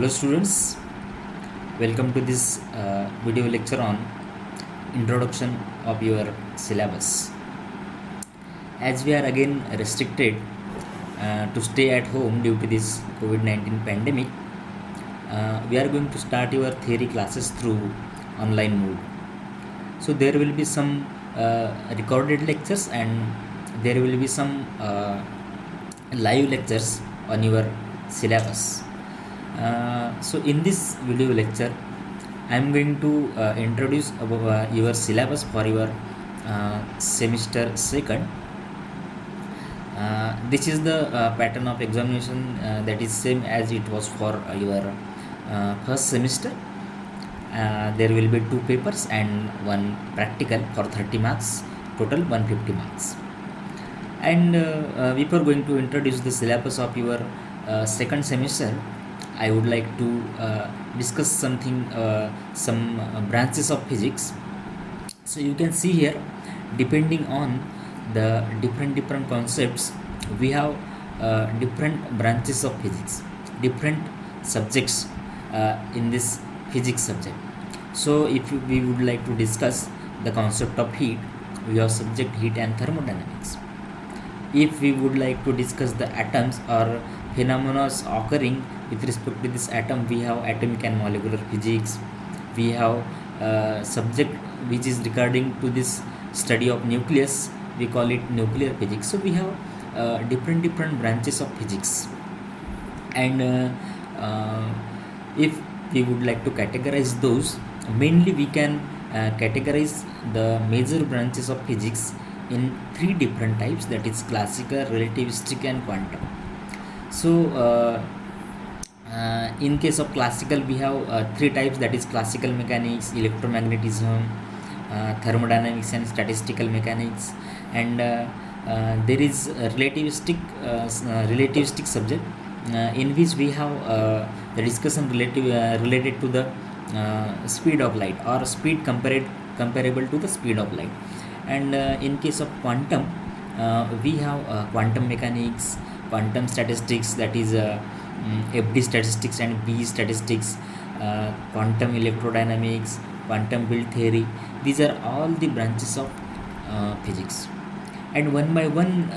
Hello students, welcome to this video lecture on introduction of your syllabus. As we are again restricted to stay at home due to this COVID-19 pandemic, we are going to start your theory classes through online mode. So there will be some recorded lectures and there will be some live lectures on your syllabus. So in this video lecture I am going to introduce your syllabus for your semester second. This is the pattern of examination that is same as it was for your first semester. There will be 2 papers and 1 practical for 30 marks, total 150 marks. And before going to introduce the syllabus of your second semester, I would like to discuss something, some branches of physics. So you can see here, depending on the different concepts, we have different branches of physics, different subjects in this physics subject. So if we would like to discuss the concept of heat, we have subject heat and thermodynamics. If we would like to discuss the atoms or phenomena occurring with respect to this atom, we have atomic and molecular physics. We have subject which is regarding to this study of nucleus, we call it nuclear physics. So we have different branches of physics, and if we would like to categorize those, mainly we can categorize the major branches of physics in 3 different types, that is classical, relativistic and quantum. So in case of classical, we have 3 types, that is classical mechanics, electromagnetism, thermodynamics and statistical mechanics. And there is a relativistic subject in which we have the discussion related to the speed of light, or speed comparable to the speed of light. And in case of quantum, we have quantum mechanics, quantum statistics, that is FD statistics and BE statistics, quantum electrodynamics, quantum field theory. These are all the branches of physics, and one by one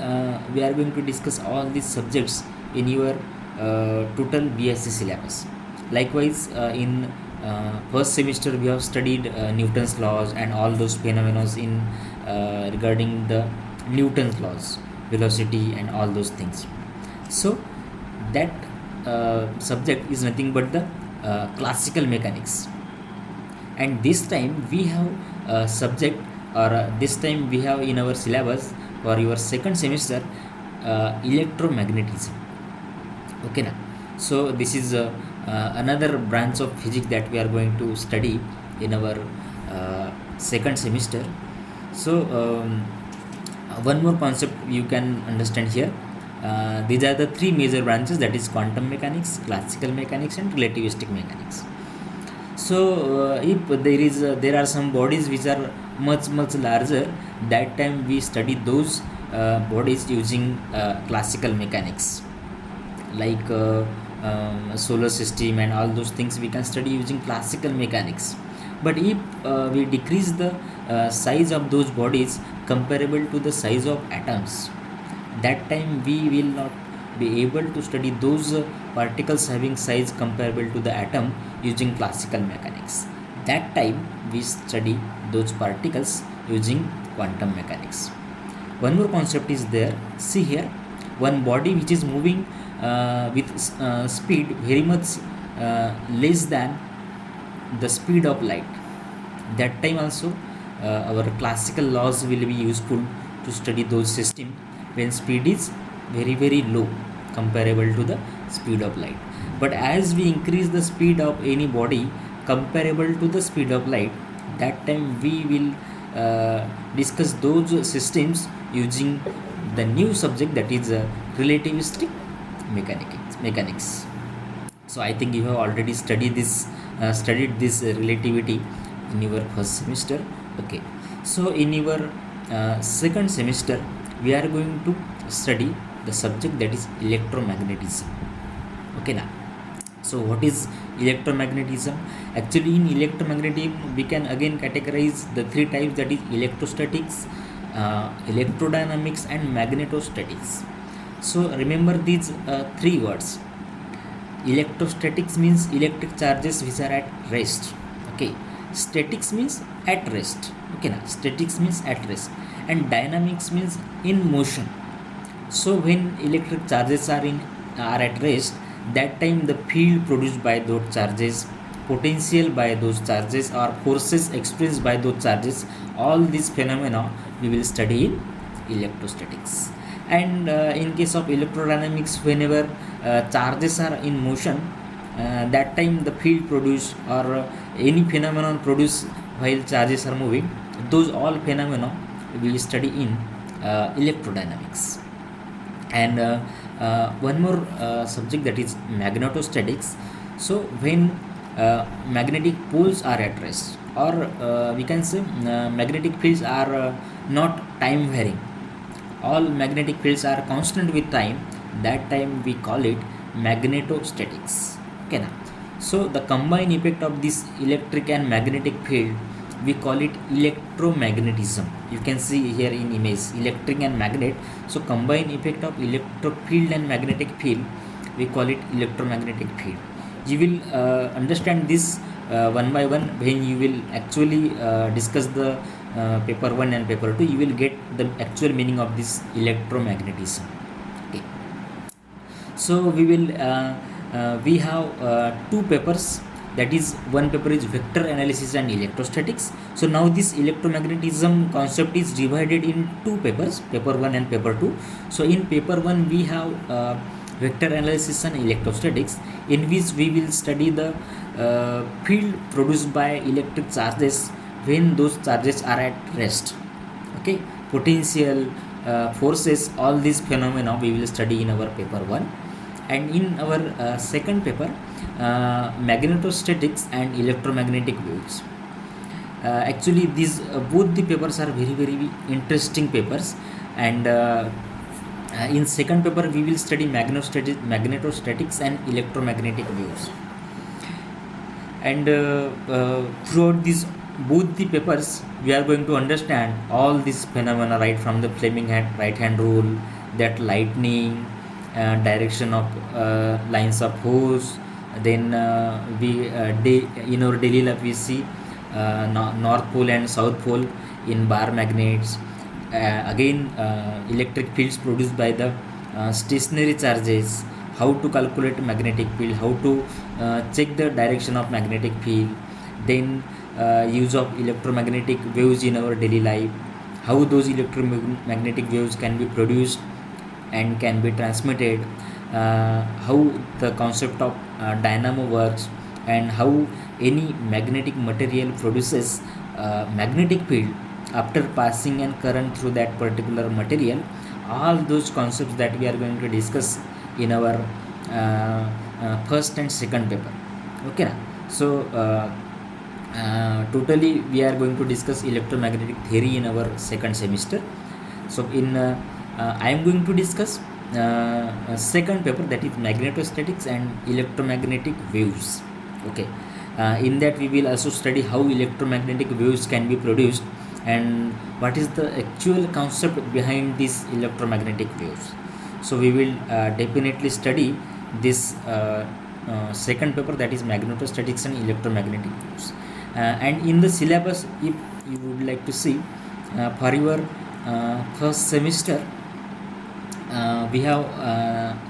we are going to discuss all these subjects in your total BSc syllabus. Likewise, in first semester we have studied Newton's laws and all those phenomena in regarding the Newton's laws, velocity and all those things. So that subject is nothing but the classical mechanics. And this time we have a subject, or this time we have in our syllabus for your second semester electromagnetism. Okay now, so this is another branch of physics that we are going to study in our second semester. So one more concept you can understand here. These are the 3 major branches, that is quantum mechanics, classical mechanics and relativistic mechanics. So if there are some bodies which are much larger, that time we study those bodies using classical mechanics, like solar system and all those things we can study using classical mechanics. But if we decrease the size of those bodies comparable to the size of atoms, that time we will not be able to study those particles having size comparable to the atom using classical mechanics. That time we study those particles using quantum mechanics. One more concept is there. See here, one body which is moving with speed very much less than the speed of light, that time also our classical laws will be useful to study those systems when speed is very low comparable to the speed of light. But as we increase the speed of any body comparable to the speed of light, that time we will discuss those systems using the new subject, that is relativistic mechanics. So I think you have already studied this relativity in your first semester. Okay, so in your second semester we are going to study the subject that is electromagnetism. Okay now, So what is electromagnetism? Actually, in electromagnetism we can again categorize the three types, that is electrostatics, electrodynamics and magnetostatics. So remember these three words. Electrostatics means electric charges which are at rest. Okay. Statics means at rest. Okay, now statics means at rest, and dynamics means in motion. So when electric charges are at rest, that time the field produced by those charges, potential by those charges, or forces experienced by those charges, all these phenomena we will study in electrostatics. And in case of electrodynamics, whenever charges are in motion, that time the field produced or any phenomenon produced while charges are moving, those all phenomena we will study in electrodynamics. And one more subject, that is magnetostatics. So when magnetic poles are at rest, or we can say magnetic fields are not time varying, all magnetic fields are constant with time, that time we call it magnetostatics. Okay, now so the combined effect of this electric and magnetic field, we call it electromagnetism. You can see here in image electric and magnet. So combined effect of electric field and magnetic field, we call it electromagnetic field. You will understand this one by one when you will actually discuss the paper 1 and paper 2. You will get the actual meaning of this electromagnetism. Okay. So we have two papers, that is one paper is vector analysis and electrostatics. So now this electromagnetism concept is divided in two papers, paper 1 and paper 2. So in paper 1 we have vector analysis and electrostatics, in which we will study the field produced by electric charges when those charges are at rest. Okay, potential, forces, all these phenomena we will study in our paper 1. And in our second paper, magnetostatics and electromagnetic waves. Actually these both the papers are very very interesting papers. And in second paper we will study magnetostatics and electromagnetic waves. And throughout these both the papers we are going to understand all these phenomena, right from the Fleming right hand rule, that lightning, direction of lines of force. Then in our daily life we see north pole and south pole in bar magnets. Again electric fields produced by the stationary charges, how to calculate magnetic field, how to check the direction of magnetic field. Then use of electromagnetic waves in our daily life, how those electromagnetic waves can be produced and can be transmitted, how the concept of dynamo works, and how any magnetic material produces magnetic field after passing a current through that particular material. All those concepts that we are going to discuss in our first and second paper. Okay, so totally we are going to discuss electromagnetic theory in our second semester. So in I am going to discuss second paper, that is magnetostatics and electromagnetic waves. Okay, in that we will also study how electromagnetic waves can be produced and what is the actual concept behind these electromagnetic waves. So we will definitely study this second paper, that is magnetostatics and electromagnetic waves. And in the syllabus, if you would like to see, for your first semester, we have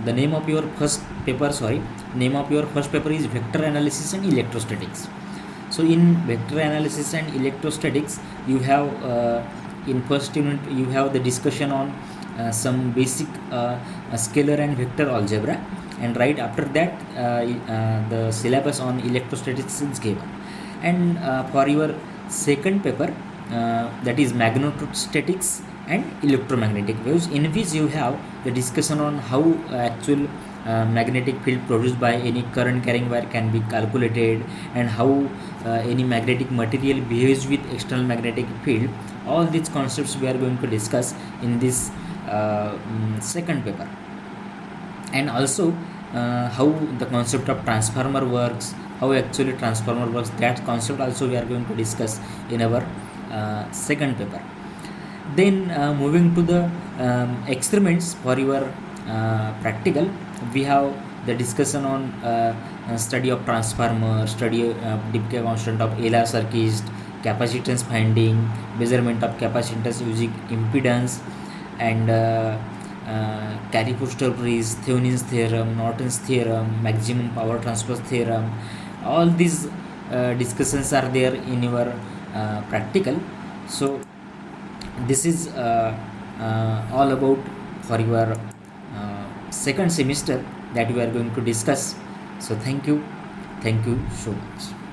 the name of your first paper is vector analysis and electrostatics. So in vector analysis and electrostatics, you have in first unit you have the discussion on some basic scalar and vector algebra, and right after that the syllabus on electrostatics is given. And for your second paper, that is magnetostatics and electromagnetic waves, in which you have the discussion on how actual magnetic field produced by any current carrying wire can be calculated, and how any magnetic material behaves with external magnetic field. All these concepts we are going to discuss in this second paper. And also how the concept of transformer works, how actually transformer works. That concept also we are going to discuss in our second paper. Then moving to the experiments for your practical, we have the discussion on study of transformer, study Debye constant of LR circuits, capacitance finding, measurement of capacitance using impedance, and Cary-Forster-Bridge, Thevenin's theorem, Norton's theorem, maximum power transfer theorem. All these discussions are there in your practical. So this is all about for your second semester that we are going to discuss. So thank you so much.